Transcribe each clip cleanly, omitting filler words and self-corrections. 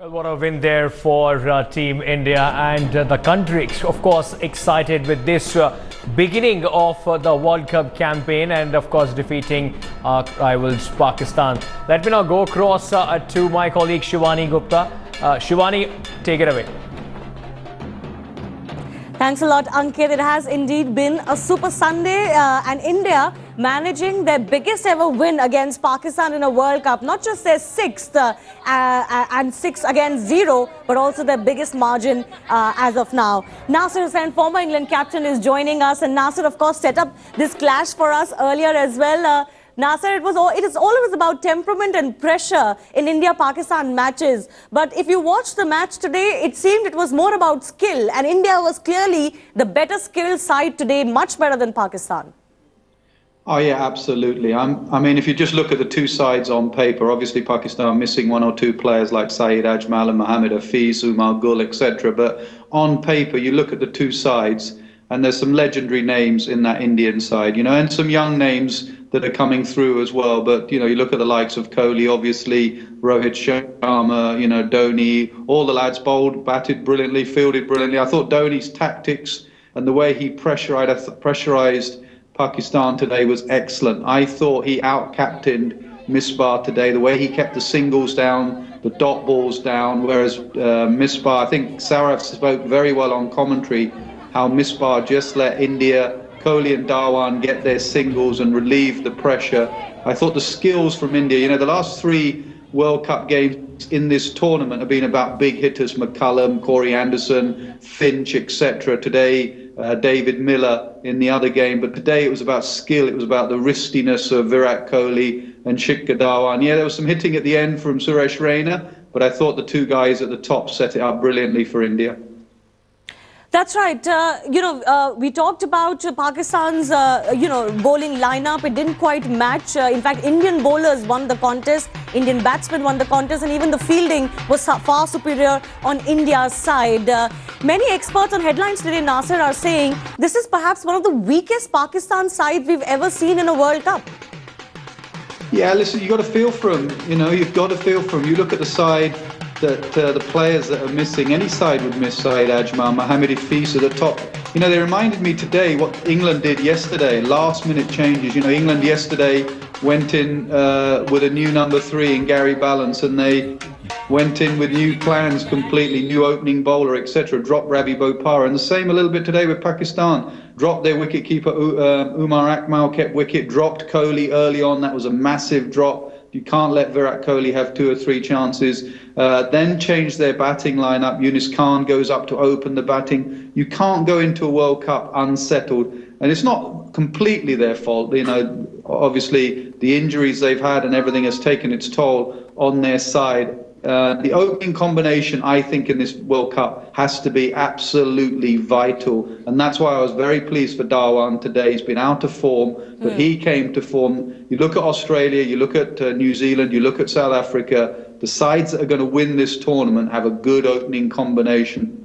Well, what a win there for Team India, and the country, of course, excited with this beginning of the World Cup campaign, and of course defeating our rivals Pakistan. Let me now go across to my colleague Shivani Gupta. Shivani, take it away. Thanks a lot, Ankit. It has indeed been a super Sunday, and India managing their biggest ever win against Pakistan in a World Cup. Not just their sixth and 6 against 0, but also their biggest margin as of now. Nasser Hussain, former England captain, is joining us, and Nasser, of course, set up this clash for us earlier as well. Nasser, it is always about temperament and pressure in India-Pakistan matches. But if you watch the match today, it seemed it was more about skill. And India was clearly the better skill side today, much better than Pakistan. Oh, yeah, absolutely. I mean, if you just look at the two sides on paper, obviously Pakistan are missing 1 or 2 players like Saeed Ajmal and Mohammad Hafiz, Umar Gul, etc. But on paper, you look at the two sides, and there's some legendary names in that Indian side, you know, and some young names that are coming through as well. But, you know, you look at the likes of Kohli, obviously, Rohit Sharma, you know, Dhoni, all the lads bowled, batted brilliantly, fielded brilliantly. I thought Dhoni's tactics and the way he pressurized Pakistan today was excellent. I thought he out-captained Misbah today, the way he kept the singles down, the dot balls down, whereas Misbah, I think Saraf spoke very well on commentary, how Misbah just let India, Kohli and Dhawan get their singles and relieve the pressure. I thought the skills from India, you know, the last 3 World Cup games in this tournament have been about big hitters, McCullum, Corey Anderson, Finch, etc. Today, David Miller in the other game. But today it was about skill. It was about the wristiness of Virat Kohli and Shikhar Dhawan. Yeah, there was some hitting at the end from Suresh Raina, but I thought the 2 guys at the top set it up brilliantly for India. That's right. We talked about Pakistan's, bowling lineup. It didn't quite match. In fact, Indian bowlers won the contest. Indian batsmen won the contest. And even the fielding was far superior on India's side. Many experts on headlines today, Nasser, are saying this is perhaps one of the weakest Pakistan sides we've ever seen in a World Cup. Yeah, listen, you've got to feel for them. You know, you've got to feel for them. You look at the side that the players that are missing, any side would miss Saeed Ajmal, Mohammad Hafiz at the top. You know, they reminded me today what England did yesterday, last-minute changes. You know, England yesterday went in with a new number 3 in Gary Balance, and they went in with new plans completely, new opening bowler, etc. Dropped Ravi Bopara, and the same a little bit today with Pakistan. Dropped their wicket-keeper Umar Akmal, kept wicket, dropped Kohli early on. That was a massive drop. You can't let Virat Kohli have 2 or 3 chances. Then change their batting lineup. Yunus Khan goes up to open the batting. You can't go into a World Cup unsettled. And it's not completely their fault. You know, obviously the injuries they've had and everything has taken its toll on their side. The opening combination, I think, in this World Cup has to be absolutely vital. And that's why I was very pleased for Dhawan today. He's been out of form, but he came to form. You look at Australia, you look at New Zealand, you look at South Africa. The sides that are going to win this tournament have a good opening combination.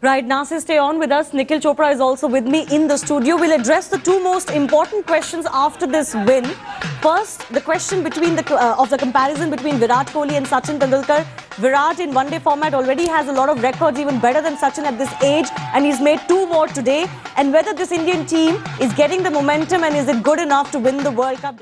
Right, Nasir, stay on with us. Nikhil Chopra is also with me in the studio. We'll address the 2 most important questions after this win. First, the question between of the comparison between Virat Kohli and Sachin Tendulkar. Virat in one-day format already has a lot of records, even better than Sachin at this age, and he's made 2 more today. And whether this Indian team is getting the momentum and is it good enough to win the World Cup?